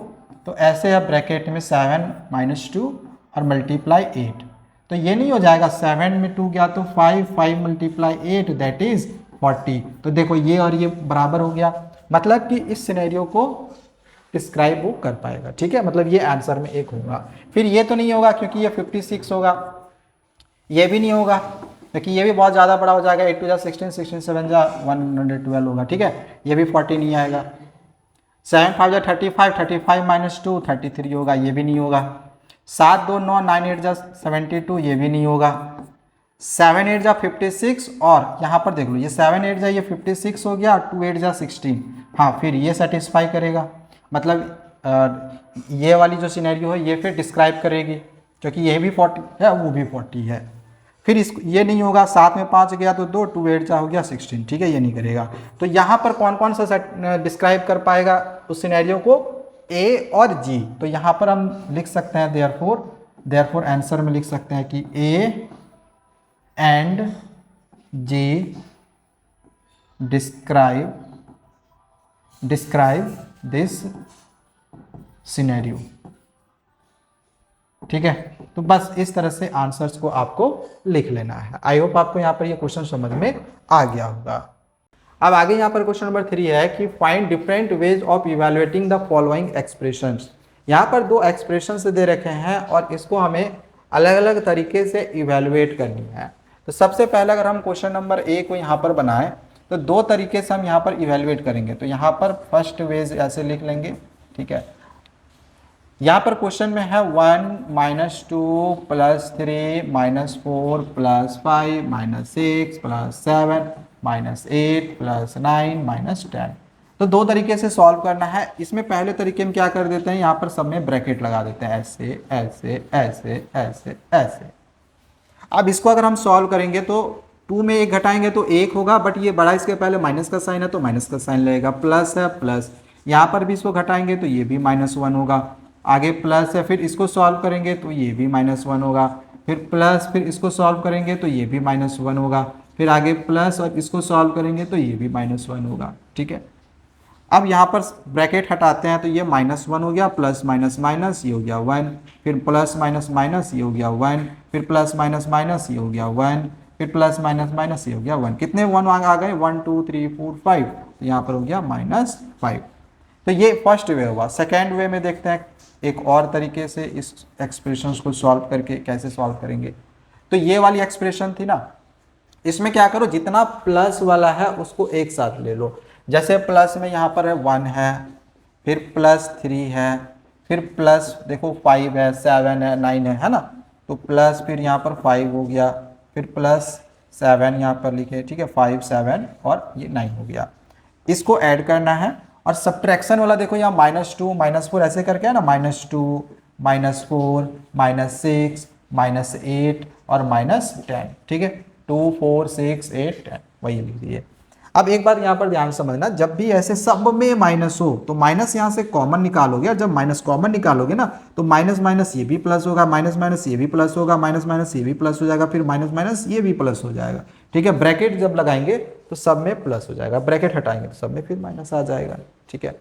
तो ऐसे है, ब्रैकेट में 7 - 2 और मल्टीप्लाई 8, तो ये नहीं हो जाएगा। 7 में 2 गया तो 5, 5 × 8 दैट इज 40। तो देखो ये और ये बराबर हो गया, मतलब कि इस सिनेरियो को डिस्क्राइब वो कर पाएगा। ठीक है, मतलब ये आंसर में एक होगा। फिर ये तो नहीं होगा क्योंकि ये 56 होगा, ये भी नहीं होगा क्योंकि ये भी बहुत ज़्यादा बड़ा हो जाएगा। 8 2 जा 16, 16 7 जा 112 होगा। ठीक है, ये भी 40 नहीं आएगा। 7 5 जा 35, 35 - 2 33 होगा, ये भी नहीं होगा। 7 2 9, 9 8 जा 72, ये भी नहीं होगा। 7 8 जा 56, और यहाँ पर देख लो, ये 7 8 जा ये 56 हो गया, 2 8 जा 16। हाँ, फिर ये सेटिस्फाई करेगा, मतलब ये वाली जो सिनेरियो है ये फिर डिस्क्राइब करेगी, क्योंकि ये भी 40 है, वो भी 40 है। फिर इसको ये नहीं होगा, 7 में 5 गया तो 2, 2 8 जा हो गया 16। ठीक है, ये नहीं करेगा। तो यहाँ पर कौन कौन सा डिस्क्राइब कर पाएगा उस सिनेरियो को, ए और जी। तो यहाँ पर हम लिख सकते हैं देयरफॉर आंसर में लिख सकते हैं कि A and G describe this scenario. ठीक है, तो बस इस तरह से आंसर्स को आपको लिख लेना है। आई होप आपको यहाँ पर ये क्वेश्चन समझ में आ गया होगा। अब आगे यहाँ पर क्वेश्चन नंबर 3 है कि find different ways of evaluating the following expressions. यहाँ पर 2 एक्सप्रेशंस दे रखे हैं और इसको हमें अलग अलग तरीके से इवेलुएट करनी है। तो सबसे पहले अगर हम क्वेश्चन नंबर ए को यहाँ पर बनाएं तो 2 तरीके से हम यहाँ पर इवेलुएट करेंगे। तो यहाँ पर फर्स्ट वेज ऐसे लिख लेंगे। ठीक है, यहाँ पर क्वेश्चन में है 1 - 2 + 3 - 4 + 5 - 6 + 7 - 8 + 9 - 10। तो 2 तरीके से सॉल्व करना है। इसमें पहले तरीके में क्या कर देते हैं, यहाँ पर सब में ब्रैकेट लगा देते हैं, ऐसे ऐसे ऐसे ऐसे ऐसे। अब इसको अगर हम सॉल्व करेंगे तो 2 में 1 घटाएंगे तो 1 होगा, बट ये बड़ा इसके पहले माइनस का साइन है तो माइनस का साइन लगेगा। प्लस है प्लस, यहाँ पर भी इसको घटाएंगे तो ये भी -1 होगा। आगे प्लस है, फिर इसको सॉल्व करेंगे तो ये भी -1 होगा। फिर प्लस, फिर इसको सॉल्व करेंगे तो ये भी -1 होगा। फिर आगे प्लस और इसको सॉल्व करेंगे तो ये भी -1 होगा। ठीक है, अब यहाँ पर ब्रैकेट हटाते हैं तो ये -1 हो गया, प्लस माइनस माइनस ये हो गया 1, फिर प्लस माइनस माइनस ये हो गया 1, फिर प्लस माइनस माइनस ये हो गया 1, फिर प्लस माइनस माइनस ये हो गया 1। कितने 1 आ गए, 1 2 3 4 5, तो यहाँ पर हो गया -5। तो ये फर्स्ट वे हुआ। सेकेंड वे में देखते हैं एक और तरीके से इस एक्सप्रेशन को सॉल्व करके कैसे सॉल्व करेंगे। तो ये वाली एक्सप्रेशन थी ना, इसमें क्या करो, जितना प्लस वाला है उसको एक साथ ले लो। जैसे प्लस में यहाँ पर है 1 है, फिर प्लस 3 है, फिर प्लस देखो 5 है, 7 है, 9 है ना। तो प्लस फिर यहाँ पर 5 हो गया, फिर प्लस 7 यहाँ पर लिखे, ठीक है, 5 7 और ये 9 हो गया। इसको ऐड करना है। और सब्ट्रैक्शन वाला देखो यहाँ -2 -4 ऐसे करके है ना, -2 -4 -6 -8 और -10, ठीक है, 2 4 6 8 10 वही लिख दिए। अब एक बात यहाँ पर ध्यान समझना, जब भी ऐसे सब में माइनस हो तो माइनस यहाँ से कॉमन निकालोगे, और जब माइनस कॉमन निकालोगे ना तो माइनस माइनस ये भी प्लस होगा, माइनस माइनस ये भी प्लस होगा, माइनस माइनस ये भी प्लस हो जाएगा, फिर माइनस माइनस ये भी प्लस हो जाएगा, ठीक है। ब्रैकेट जब लगाएंगे तो सब में प्लस हो जाएगा, ब्रैकेट हटाएंगे तो सब में फिर माइनस आ जाएगा, ठीक है।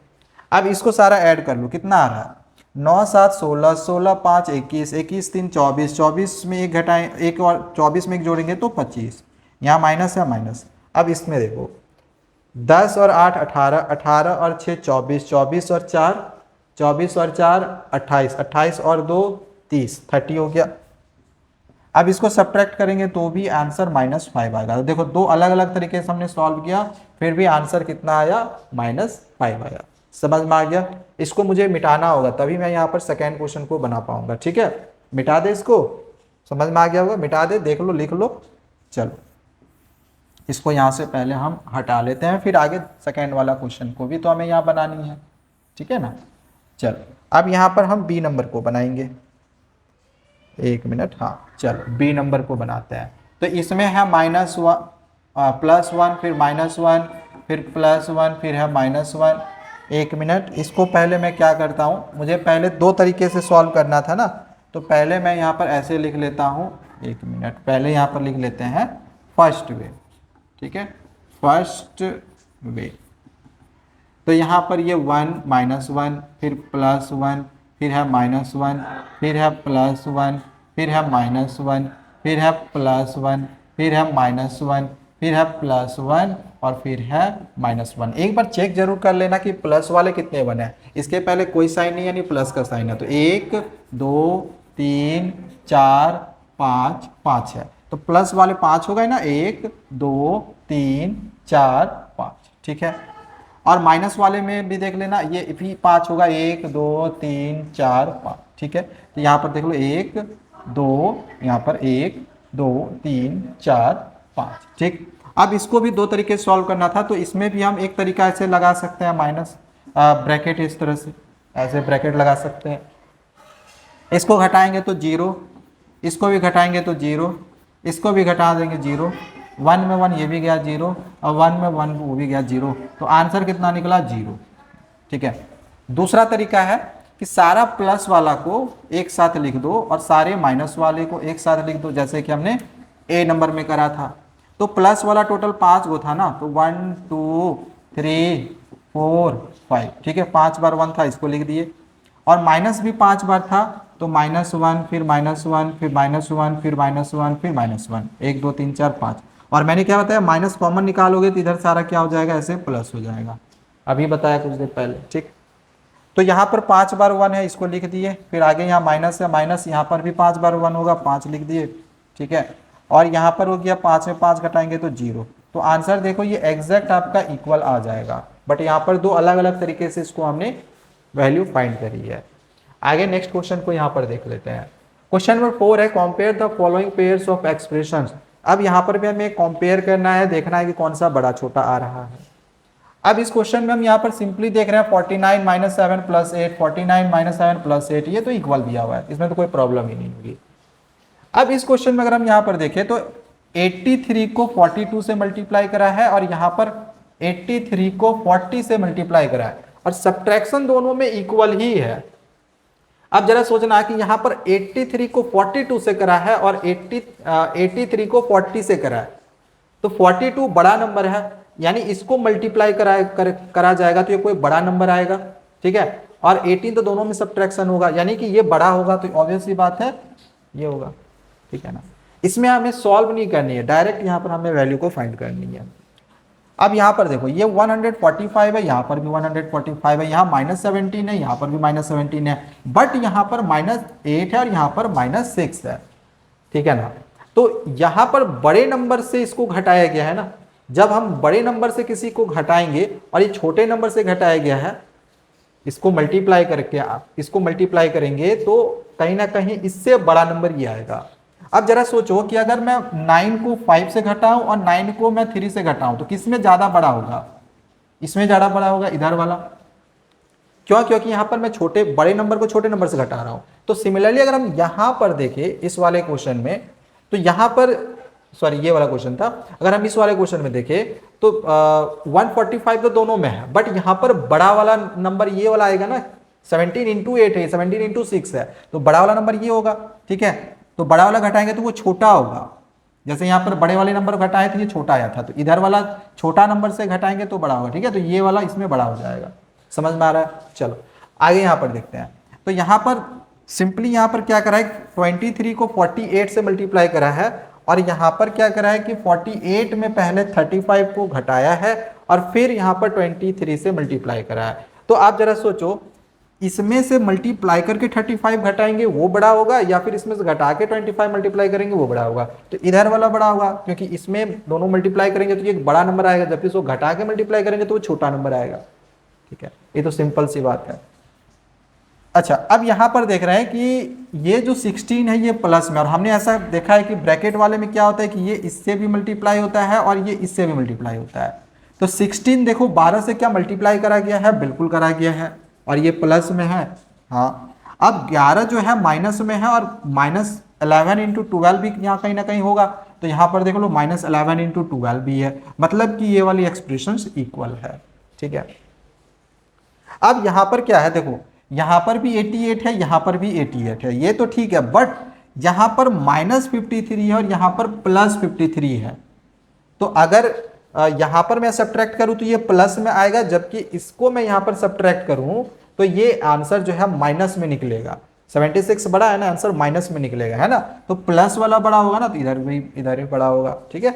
अब इसको सारा ऐड कर लो, कितना आ रहा है, 9 7 16 16 5 21 21 3 24 24 में एक घटाएं, एक और 24 में एक जोड़ेंगे तो 25, यहाँ माइनस है माइनस। अब इसमें देखो 10 और 8 18 18 और 6 24 24 और 4 24 और 4 28 28 और 2 30 30 हो गया। अब इसको सब्ट्रैक्ट करेंगे तो भी आंसर -5 आएगा। तो देखो दो अलग अलग तरीके से हमने सॉल्व किया, फिर भी आंसर कितना आया, -5 आया। समझ में आ गया। इसको मुझे मिटाना होगा तभी मैं यहाँ पर सेकेंड क्वेश्चन को बना पाऊंगा, ठीक है। मिटा दे इसको, समझ में आ गया होगा, मिटा दे, देख लो लिख लो। चलो इसको यहाँ से पहले हम हटा लेते हैं, फिर आगे सेकेंड वाला क्वेश्चन को भी तो हमें यहाँ बनानी है, ठीक है ना। चलो अब यहाँ पर हम बी नंबर को बनाएंगे, 1 मिनट, हाँ चलो बी नंबर को बनाते हैं। तो इसमें है -1 +1 फिर -1 फिर +1 फिर है -1। 1 मिनट, इसको पहले मैं क्या करता हूँ, मुझे पहले दो तरीके से सॉल्व करना था ना, तो पहले मैं यहाँ पर ऐसे लिख लेता हूँ। 1 मिनट, पहले यहाँ पर लिख लेते हैं फर्स्ट वे, ठीक है, फर्स्ट वे। तो यहाँ पर ये 1 -1 फिर +1 फिर है -1 फिर है +1 फिर है -1 फिर है +1 फिर है -1 फिर है +1 और फिर है -1। एक बार चेक जरूर कर लेना कि प्लस वाले कितने बने हैं। इसके पहले कोई साइन नहीं, यानी प्लस का साइन है, तो 1 2 3 4 5 5 है, तो प्लस वाले 5 हो गए ना, 1 2 3 4 5, ठीक है। और माइनस वाले में भी देख लेना, ये भी 5 होगा, 1 2 3 4 5, ठीक है। तो यहाँ पर देख लो 1 2, यहाँ पर 1 2 3 4 5, ठीक। अब इसको भी दो तरीके से सॉल्व करना था, तो इसमें भी हम एक तरीका ऐसे लगा सकते हैं, माइनस ब्रैकेट, इस तरह से ऐसे ब्रैकेट लगा सकते हैं। इसको घटाएंगे तो 0, इसको भी घटाएंगे तो 0, इसको भी घटा देंगे 0, 1 में 1 ये भी गया 0 और 1 में 1 वो भी गया 0, तो आंसर कितना निकला 0, ठीक है। दूसरा तरीका है कि सारा प्लस वाला को एक साथ लिख दो और सारे माइनस वाले को एक साथ लिख दो, जैसे कि हमने ए नंबर में करा था। तो प्लस वाला टोटल 5 गो था ना, तो 1 2 3 4 5, ठीक है, 5 बार 1 था, इसको लिख दिए। और माइनस भी 5 बार था, तो -1 फिर -1 फिर -1 फिर -1 फिर -1, 1 2 3 4 5। और मैंने क्या बताया, माइनस कॉमन निकालोगे तो इधर सारा क्या हो जाएगा, ऐसे प्लस हो जाएगा, अभी बताया कुछ देर पहले, ठीक। तो यहाँ पर 5 बार 1 है, इसको लिख दिए। फिर आगे यहाँ माइनस है, माइनस यहाँ पर भी 5 बार 1 होगा, 5 लिख दिए, ठीक है। और यहाँ पर हो गया 5 में 5 घटाएंगे तो 0। तो आंसर देखो ये एग्जैक्ट आपका इक्वल आ जाएगा, बट यहाँ पर दो अलग अलग तरीके से इसको हमने वैल्यू फाइंड करी है। आगे नेक्स्ट क्वेश्चन को यहाँ पर देख लेते हैं। क्वेश्चन नंबर 4 है, compare the following pairs of expressions. अब यहाँ पर भी हमें कंपेयर करना है, देखना है कि कौन सा बड़ा छोटा आ रहा है। अब इस क्वेश्चन में हम यहाँ पर सिंपली देख रहे हैं 49 - 7 + 8, 49 - 7 + 8, ये तो इक्वल दिया हुआ है, इसमें तो कोई प्रॉब्लम ही नहीं होगी। अब इस क्वेश्चन में अगर हम यहाँ पर देखें तो 83 को 42 से मल्टीप्लाई करा है और यहाँ पर 83 को 40 से मल्टीप्लाई करा है, और सब्ट्रैक्शन दोनों में इक्वल ही है। अब जरा सोचना कि यहाँ पर 83 को 42 से करा है और 83 को 40 से करा है, तो 42 बड़ा नंबर है, यानी इसको मल्टीप्लाई करा जाएगा तो ये कोई बड़ा नंबर आएगा, ठीक है। और 18 तो दोनों में सब्ट्रैक्शन होगा, यानी कि ये बड़ा होगा, तो ऑब्वियस सी बात है ये होगा, ठीक है ना। इसमें हमें सॉल्व नहीं करनी है, डायरेक्ट यहाँ पर हमें वैल्यू को फाइंड करनी है। अब यहाँ पर देखो ये 145 है, यहाँ पर भी 145 है, यहाँ -17 है, यहाँ पर भी -17 है, बट यहाँ पर -8 है और यहाँ पर -6 है, ठीक है ना। तो यहां पर बड़े नंबर से इसको घटाया गया है ना, जब हम बड़े नंबर से किसी को घटाएंगे और ये छोटे नंबर से घटाया गया है, इसको मल्टीप्लाई करके आप इसको मल्टीप्लाई करेंगे तो कहीं ना कहीं इससे बड़ा नंबर ये आएगा। अब जरा सोचो कि अगर मैं 9 को 5 से घटाऊं और 9 को मैं 3 से घटाऊं तो किसमें ज्यादा बड़ा होगा? इसमें ज्यादा बड़ा होगा, इधर वाला। क्यों? क्योंकि यहां पर मैं बड़े नंबर को छोटे नंबर से घटा रहा हूं। तो सिमिलरली अगर हम यहां पर देखें इस वाले क्वेश्चन में, तो यहां पर सॉरी ये वाला क्वेश्चन था, अगर हम इस वाले क्वेश्चन में देखें तो 145 तो दोनों में है, बट यहां पर बड़ा वाला नंबर ये वाला आएगा ना, 17 इंटू 8 है, 17 इंटू 6 है, तो बड़ा वाला नंबर ये होगा। ठीक है, तो बड़ा वाला घटाएंगे तो वो छोटा होगा। जैसे यहाँ पर बड़े वाले नंबर घटाए तो ये छोटा आया था, तो इधर वाला छोटा नंबर से घटाएंगे तो बड़ा होगा। ठीक है, तो ये वाला इसमें बड़ा हो जाएगा। समझ में आ रहा है? चलो आगे यहाँ पर देखते हैं। तो यहाँ पर सिंपली यहाँ पर क्या करा है, 23 को 48 से मल्टीप्लाई करा है, और यहाँ पर क्या करा है कि 48 में पहले 35 को घटाया है और फिर यहाँ पर 23 से मल्टीप्लाई करा है। तो आप जरा सोचो, इसमें से मल्टीप्लाई करके 35 घटाएंगे वो बड़ा होगा, या फिर इसमें से घटा के 25 मल्टीप्लाई करेंगे वो बड़ा होगा? तो इधर वाला बड़ा होगा, क्योंकि इसमें दोनों मल्टीप्लाई करेंगे तो ये एक बड़ा नंबर आएगा, जबकि इसको घटा के मल्टीप्लाई करेंगे तो वो छोटा नंबर आएगा। ठीक है, ये तो सिंपल सी बात है। अच्छा, अब यहां पर देख रहे हैं कि ये जो 16 है ये प्लस में, और हमने ऐसा देखा है कि ब्रैकेट वाले में क्या होता है कि ये इससे भी मल्टीप्लाई होता है और ये इससे भी मल्टीप्लाई होता है। तो 16 देखो 12 से क्या मल्टीप्लाई करा गया है? बिल्कुल करा गया है, और ये प्लस में है। हाँ, अब 11 जो है माइनस में है, और -11 इंटू 12 भी यहाँ कहीं ना कहीं होगा, तो यहाँ पर देख लो -11 इंटू 12 भी है, मतलब कि ये वाली एक्सप्रेशन इक्वल है। ठीक है, अब यहाँ पर क्या है, देखो यहाँ पर भी 88 है, यहाँ पर भी 88 है, ये तो ठीक है, बट यहाँ पर -53 है और यहाँ पर +53 है। तो अगर यहाँ पर मैं सब्ट्रैक्ट करूँ तो ये प्लस में आएगा, जबकि इसको मैं यहाँ पर सब्ट्रैक्ट करूँ तो ये आंसर जो है माइनस में निकलेगा। 76 बड़ा है ना, आंसर माइनस में निकलेगा, है ना। तो प्लस वाला बड़ा होगा ना, तो इधर भी बड़ा होगा। ठीक है,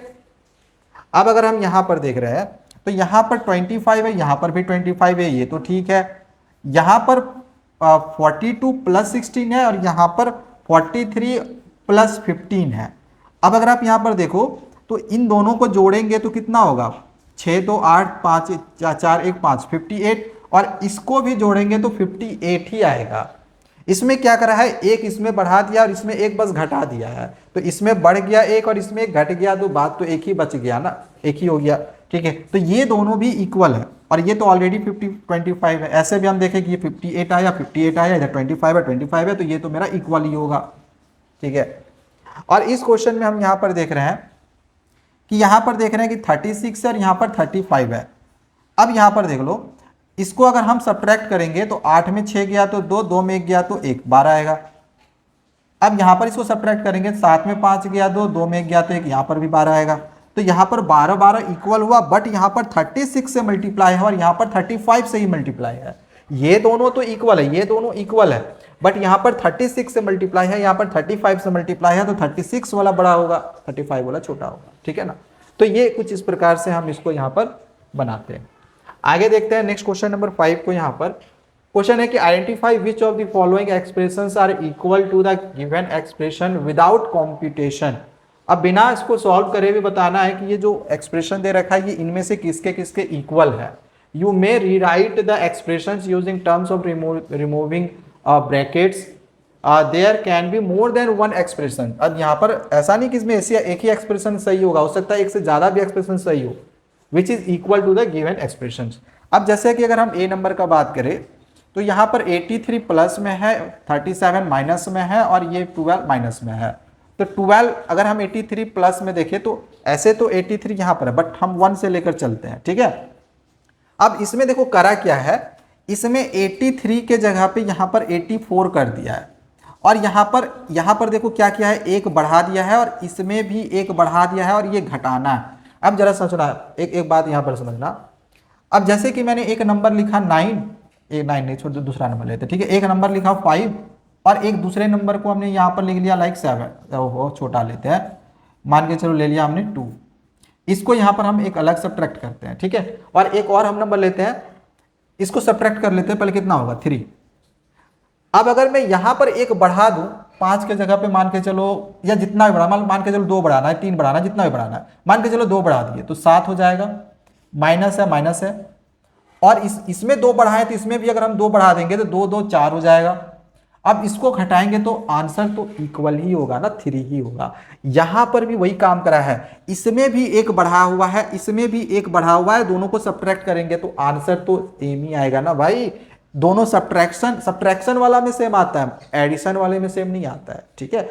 अब अगर हम यहाँ पर देख रहे हैं तो यहाँ पर 25 है, यहाँ पर भी 25 है, ये तो ठीक है। यहाँ पर 42 + 16 है और यहाँ पर 43 + 15 है। अब अगर आप यहाँ पर देखो तो इन दोनों को जोड़ेंगे तो कितना होगा, 6 2 8 5 4 1 5 58, और इसको भी जोड़ेंगे तो 58 ही आएगा। इसमें क्या करा है, एक इसमें बढ़ा दिया और इसमें एक बस घटा दिया है, तो इसमें बढ़ गया एक और इसमें एक घट गया, तो बात तो एक ही बच गया ना, एक ही हो गया। ठीक है, तो ये दोनों भी इक्वल है, और ये तो ऑलरेडी 25 है। ऐसे भी हम देखें कि ये 58 आया, 58 आया, इधर 25 है, तो ये तो मेरा इक्वल ही होगा। ठीक है, और इस क्वेश्चन में हम यहाँ पर देख रहे हैं कि यहाँ पर देख रहे हैं कि 36 है और यहाँ पर 35 है। अब यहाँ पर देख लो, इसको अगर हम सब्ट्रैक्ट करेंगे तो 8 में 6 गया तो 2, 2 में 1 गया तो 1, 12 आएगा। अब यहाँ पर इसको सब्ट्रैक्ट करेंगे, 7 में 5 गया 2, 2 में 1 गया तो 1, यहाँ पर भी 12 आएगा। तो यहाँ पर 12 12 इक्वल हुआ, बट यहाँ पर 36 से मल्टीप्लाई है और यहाँ पर 35 से ही मल्टीप्लाई है। ये दोनों तो इक्वल है, ये दोनों इक्वल है, बट यहाँ पर 36 से मल्टीप्लाई है, यहाँ पर 35 से मल्टीप्लाई है, तो 36 वाला बड़ा होगा, 35 वाला छोटा होगा। ठीक है ना, तो ये कुछ इस प्रकार से हम इसको यहाँ पर बनाते हैं। आगे देखते हैं नेक्स्ट क्वेश्चन नंबर 5 को। यहाँ पर क्वेश्चन है कि identify which of the following expressions are equal to the given expression without computation. अब बिना इसको सॉल्व करे भी बताना है कि ये जो एक्सप्रेशन दे रखा है ये इनमें से किसके किसके इक्वल है। You may rewrite the expressions using terms of removing brackets, there can be more than one expression. अब यहाँ पर ऐसा नहीं कि इसमें ऐसे एक ही एक्सप्रेशन सही होगा, हो सकता है एक से ज्यादा भी एक्सप्रेशन सही हो, which is equal to the given expression. अब जैसे कि अगर हम ए नंबर का बात करें तो यहाँ पर 83 प्लस में है, 37 माइनस में है और ये 12 माइनस में है। तो 12 अगर हम 83 प्लस में देखें तो ऐसे तो 83 यहाँ पर है, बट हम 1 से लेकर चलते हैं। ठीक है, अब इसमें देखो करा क्या है, इसमें 83 के जगह पे यहाँ पर 84 कर दिया है, और यहाँ पर देखो क्या किया है, एक बढ़ा दिया है और इसमें भी एक बढ़ा दिया है और ये घटाना है। अब जरा समझना, एक बात यहाँ पर समझना। अब जैसे कि मैंने एक नंबर लिखा 9, एक 9 नहीं छोड़, दूसरा नंबर लेते। ठीक है, एक नंबर लिखा 5 और एक दूसरे नंबर को हमने यहाँ पर लिख लिया लाइक 7, ओहो छोटा लेते हैं, मान के चलो ले लिया हमने 2। इसको यहाँ पर हम एक अलग सब्ट्रैक्ट करते हैं। ठीक है, और एक और हम नंबर लेते हैं, इसको सब्ट्रैक्ट कर लेते हैं, पहले कितना होगा 3। अब अगर मैं यहाँ पर एक बढ़ा दूं 5 के जगह पे मान के चलो, या जितना भी बढ़ा, मान के चलो 2 बढ़ाना है, 3 बढ़ाना है, जितना भी बढ़ाना है, मान के चलो 2 बढ़ा दिए तो 7 हो जाएगा। माइनस है माइनस है, और इसमें 2 बढ़ाए तो इसमें भी अगर हम 2 बढ़ा देंगे तो 2 2 4 हो जाएगा। अब इसको घटाएंगे तो आंसर तो इक्वल ही होगा ना, 3 ही होगा। यहां पर भी वही काम करा है, इसमें भी एक बढ़ा हुआ है, इसमें भी एक बढ़ा हुआ है, दोनों को सब्ट्रैक्ट करेंगे तो आंसर तो सेम ही आएगा ना भाई। दोनों सब्ट्रैक्शन वाला में सेम आता है, एडिशन वाले में सेम नहीं आता है, ठीक है,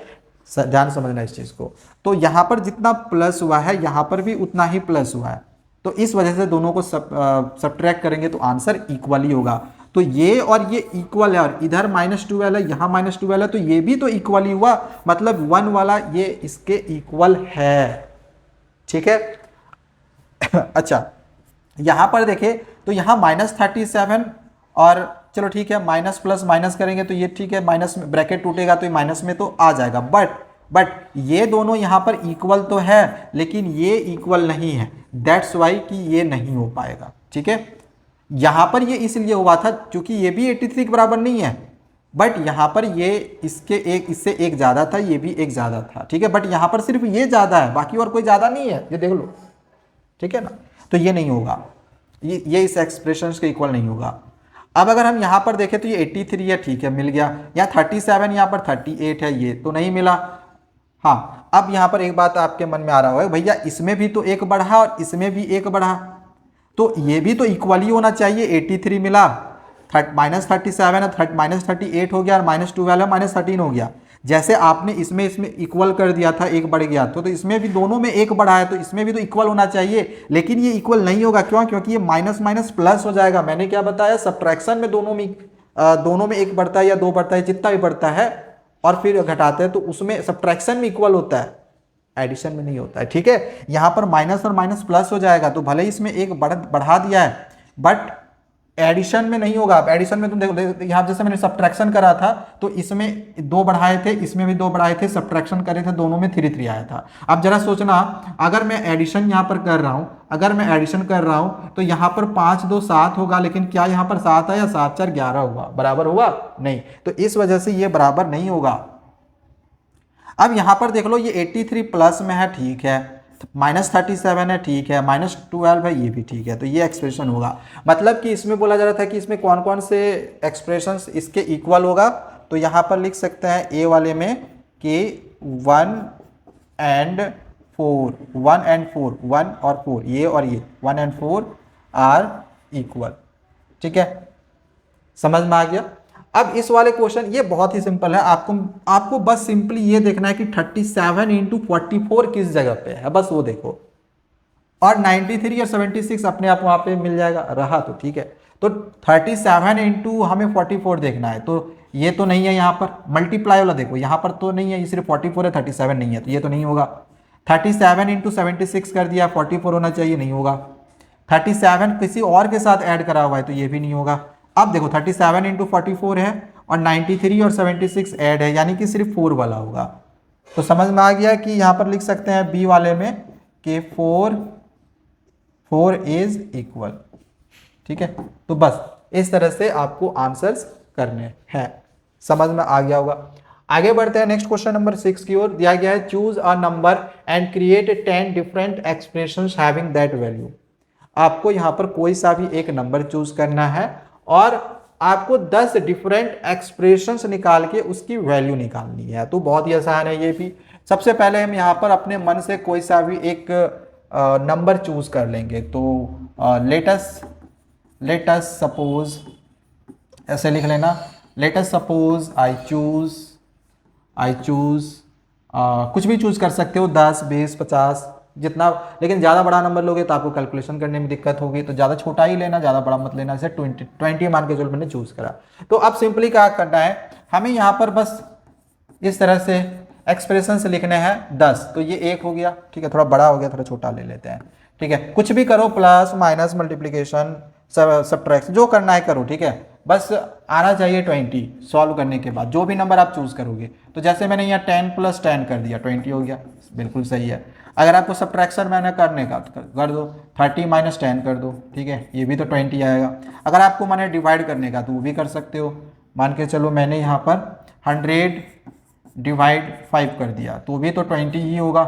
ध्यान समझना इस चीज को। तो यहां पर जितना प्लस हुआ है यहां पर भी उतना ही प्लस हुआ है, तो इस वजह से दोनों को सब्ट्रैक्ट करेंगे तो आंसर इक्वल ही होगा। तो ये और ये इक्वल है, और इधर -12 है, यहां -12 है, तो ये भी तो इक्वल ही हुआ, मतलब 1 वाला ये इसके इक्वल है, ठीक है। अच्छा, यहां पर देखें तो यहां -37, और चलो ठीक है, माइनस प्लस माइनस करेंगे तो ये ठीक है, माइनस में ब्रैकेट टूटेगा तो ये माइनस में तो आ जाएगा, बट ये दोनों यहां पर इक्वल तो है, लेकिन ये इक्वल नहीं है, दैट्स वाई कि ये नहीं हो पाएगा, ठीक है। यहां पर ये इसलिए हुआ था क्योंकि ये भी 83 के बराबर नहीं है, बट यहां पर ये इससे एक ज्यादा था, ये भी एक ज्यादा था, ठीक है, बट यहां पर सिर्फ ये ज्यादा है, बाकी और कोई ज्यादा नहीं है, ये देख लो, ठीक है ना। तो ये नहीं होगा, ये इस एक्सप्रेशन के इक्वल नहीं होगा। अब अगर हम यहां पर देखें तो ये 83 है, ठीक है, मिल गया। यहाँ 37, यहाँ पर 38 है, ये तो नहीं मिला। हाँ, अब यहां पर एक बात आपके मन में आ रहा होगा, भैया इसमें भी तो एक बढ़ा और इसमें भी एक बढ़ा, तो ये भी तो इक्वल ही होना चाहिए। 83 मिला, -37 है, -38 हो गया, और -12 है, -13 हो गया। जैसे आपने इसमें इक्वल कर दिया था, एक बढ़ गया, तो इसमें भी दोनों में एक बढ़ा है, तो इसमें भी तो इक्वल होना चाहिए, लेकिन ये इक्वल नहीं होगा। क्यों? क्योंकि ये माइनस माइनस प्लस हो जाएगा। मैंने क्या बताया, सब्ट्रैक्शन में दोनों में एक बढ़ता है या 2 बढ़ता है, जितना भी बढ़ता है, और फिर घटाते हैं तो उसमें सब्ट्रैक्शन में इक्वल होता है, एडिशन में नहीं होता है, ठीक है। यहां पर माइनस और माइनस प्लस हो जाएगा, तो भले ही इसमें एक बढ़ा दिया है, बट एडिशन में नहीं होगा। एडिशन में तुम देखो, यहां जैसे मैंने सब्ट्रैक्शन करा था तो इसमें 2 बढ़ाए थे, इसमें भी 2 बढ़ाए थे, सब्ट्रैक्शन करे थे, दोनों में 3 3 आया था। अब जरा सोचना, अगर मैं एडिशन यहां पर कर रहा हूं, तो यहां पर 5 2 7 होगा, लेकिन क्या यहां पर 7 है या 7 4 11 हुआ, बराबर हुआ नहीं, तो इस वजह से ये बराबर नहीं होगा। अब यहां पर देख लो, ये 83 प्लस में है, ठीक है, -37 है, ठीक है, -12 है, ये भी ठीक है, तो ये एक्सप्रेशन होगा। मतलब कि इसमें बोला जा रहा था कि इसमें कौन कौन से एक्सप्रेशंस इसके इक्वल होगा, तो यहां पर लिख सकते हैं ए वाले में कि 1 and 4, 1 और 4, ये और ये 1 and 4 आर इक्वल, ठीक है, समझ में आ गया। अब इस वाले क्वेश्चन, ये बहुत ही सिंपल है, आपको बस सिंपली ये देखना है कि 37 × 44 किस जगह पे है, बस वो देखो, और 93 और 76 अपने आप वहां पे मिल जाएगा, रहा तो ठीक है। तो 37 × हमें 44 देखना है, तो ये तो नहीं है, यहाँ पर मल्टीप्लाई वाला देखो, यहाँ पर तो नहीं है, ये सिर्फ 44 है, 37 नहीं है, तो ये तो नहीं होगा। 37 × 76 कर दिया, 44 होना चाहिए, नहीं होगा। 37 किसी और के साथ ऐड करा हुआ है, तो ये भी नहीं होगा। अब देखो 37 × 44 है, और 93 और 76 ऐड है, यानी कि सिर्फ 4 वाला होगा। तो समझ में आ गया कि यहाँ पर लिख सकते हैं बी वाले में कि 4 इज इक्वल, ठीक है। तो बस इस तरह से आपको आंसर्स करने हैं, समझ में आ गया होगा। आगे बढ़ते हैं नेक्स्ट क्वेश्चन नंबर 6 की ओर। दिया गया है, choose a number and create 10 different expressions having that value. आपको यहाँ पर कोई सा भी एक नंबर चूज करना है, और आपको 10 डिफरेंट एक्सप्रेशंस निकाल के उसकी वैल्यू निकालनी है। तो बहुत ही आसान है ये भी। सबसे पहले हम यहाँ पर अपने मन से कोई सा भी एक नंबर चूज कर लेंगे। तो लेट अस सपोज, ऐसे लिख लेना, let us suppose I choose कुछ भी चूज कर सकते हो, 10 20 50 जितना, लेकिन ज़्यादा बड़ा नंबर लोगे तो आपको कैलकुलेशन करने में दिक्कत होगी, तो ज़्यादा छोटा ही लेना, ज़्यादा बड़ा मत लेना। जैसे 20 मान के जो मैंने चूज करा। तो अब सिंपली क्या करना है, हमें यहाँ पर बस इस तरह से एक्सप्रेशन से लिखने हैं 10, तो ये 1 हो गया, ठीक है, थोड़ा बड़ा हो गया, थोड़ा छोटा ले लेते हैं, ठीक है। कुछ भी करो, प्लस माइनस मल्टीप्लीकेशन सब्ट्रैक्शन जो करना है करो, ठीक है, बस आना चाहिए 20 सॉल्व करने के बाद, जो भी नंबर आप चूज करोगे। तो जैसे मैंने यहाँ 10 + 10 कर दिया, 20 हो गया, बिल्कुल सही है। अगर आपको सब्ट्रैक्शन मैंने करने का तो कर दो, 30 - 10 कर दो, ठीक है, ये भी तो 20 आएगा। अगर आपको मैंने डिवाइड करने का तो वो भी कर सकते हो। मान के चलो मैंने यहाँ पर 100 डिवाइड 5 कर दिया तो भी तो 20 ही होगा।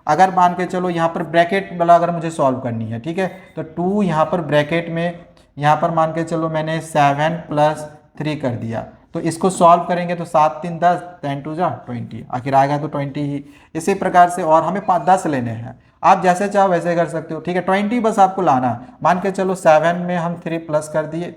अगर मान के चलो यहाँ पर ब्रैकेट वाला अगर मुझे सॉल्व करनी है, ठीक है, तो 2 यहाँ पर ब्रैकेट में, यहाँ पर मान के चलो मैंने 7 + 3 कर दिया, तो इसको सॉल्व करेंगे तो 7 3 10, 10 2 जा 20, आखिर आएगा तो 20 ही। इसी प्रकार से और हमें 10 लेने हैं, आप जैसे चाहो वैसे कर सकते हो, ठीक है, 20 बस आपको लाना है। मान के चलो 7 में हम 3 प्लस कर दिए,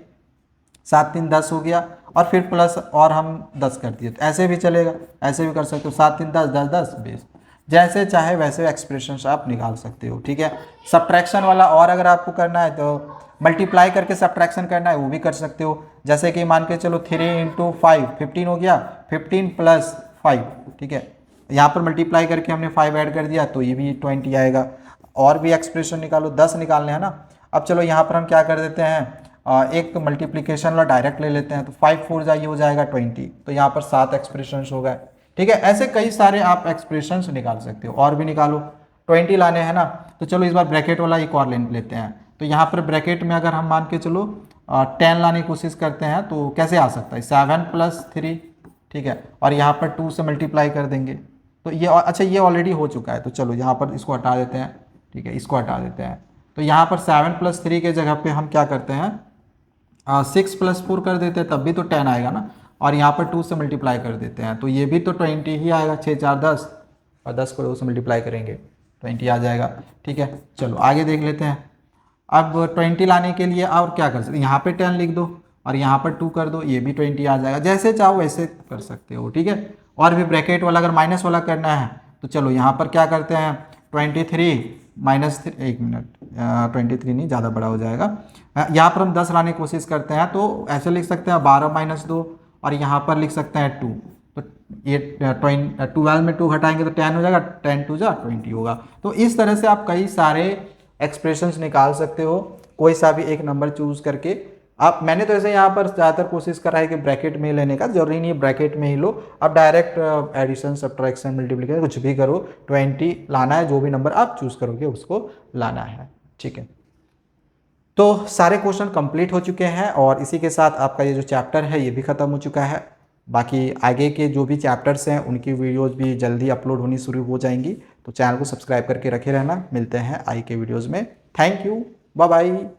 7 3 10 हो गया, और फिर प्लस और हम 10 कर दिए, तो ऐसे भी चलेगा, ऐसे भी कर सकते हो, 7 3 10 10 10 20, जैसे चाहे वैसे एक्सप्रेशंस आप निकाल सकते हो, ठीक है। सब्ट्रैक्शन वाला और अगर आपको करना है तो मल्टीप्लाई करके सब्ट्रैक्शन करना है वो भी कर सकते हो, जैसे कि मान के चलो 3 × 5 15 हो गया, 15 + 5, ठीक है, यहाँ पर मल्टीप्लाई करके हमने 5 ऐड कर दिया तो ये भी 20 आएगा। और भी एक्सप्रेशन निकालो, 10 निकालने हैं ना। अब चलो यहाँ पर हम क्या कर देते हैं, एक मल्टीप्लिकेशन वाला डायरेक्ट ले लेते हैं, तो 5 4 जा ये हो जाएगा 20, तो यहाँ पर 7 एक्सप्रेशन हो गए, ठीक है। ऐसे कई सारे आप एक्सप्रेशंस निकाल सकते हो, और भी निकालो। 20 लाने हैं ना, तो चलो इस बार ब्रैकेट वाला एक और ले लेते हैं, तो यहाँ पर ब्रैकेट में अगर हम मान के चलो 10 लाने की कोशिश करते हैं तो कैसे आ सकता है, 7 + 3, ठीक है, और यहाँ पर 2 से मल्टीप्लाई कर देंगे, तो ये अच्छा ये ऑलरेडी हो चुका है, तो चलो यहाँ पर इसको हटा देते हैं, ठीक है, इसको हटा देते हैं। तो यहाँ पर 7 + 3 के जगह पे हम क्या करते हैं, 6 + 4 कर देते हैं, तब भी तो 10 आएगा ना, और यहाँ पर 2 से मल्टीप्लाई कर देते हैं, तो ये भी तो 20 ही आएगा, 6 4 10, और 10 को 2 से मल्टीप्लाई करेंगे 20 आ जाएगा, ठीक है। चलो आगे देख लेते हैं। अब 20 लाने के लिए और क्या कर सकते हैं, यहाँ पे 10 लिख दो और यहाँ पर 2 कर दो, ये भी 20 आ जाएगा, जैसे चाहो वैसे कर सकते हो, ठीक है। और भी ब्रैकेट वाला अगर माइनस वाला करना है तो चलो यहाँ पर क्या करते हैं, 23 -3, 1 मिनट, 23 नहीं, ज़्यादा बड़ा हो जाएगा, यहाँ पर हम 10 लाने की कोशिश करते हैं, तो ऐसे लिख सकते हैं 12 - 2, और यहाँ पर लिख सकते हैं 2, तो ये 12 में 2 घटाएंगे तो 10 हो जाएगा, 10 2 जा 20 होगा। तो इस तरह से आप कई सारे एक्सप्रेशंस निकाल सकते हो, कोई सा भी एक नंबर चूज करके। आप मैंने तो ऐसे यहाँ पर ज़्यादातर कोशिश करा है कि ब्रैकेट में लेने का, जरूरी नहीं है ब्रैकेट में ही लो, आप डायरेक्ट एडिशन सब्ट्रैक्शन मल्टीप्लिकेशन कुछ भी करो, 20 लाना है, जो भी नंबर आप चूज करोगे उसको लाना है, ठीक है। तो सारे क्वेश्चन कंप्लीट हो चुके हैं, और इसी के साथ आपका ये जो चैप्टर है ये भी ख़त्म हो चुका है। बाकी आगे के जो भी चैप्टर्स हैं उनकी वीडियोस भी जल्दी अपलोड होनी शुरू हो जाएंगी, तो चैनल को सब्सक्राइब करके रखे रहना। मिलते हैं आई के वीडियोज़ में। Thank you, bye bye.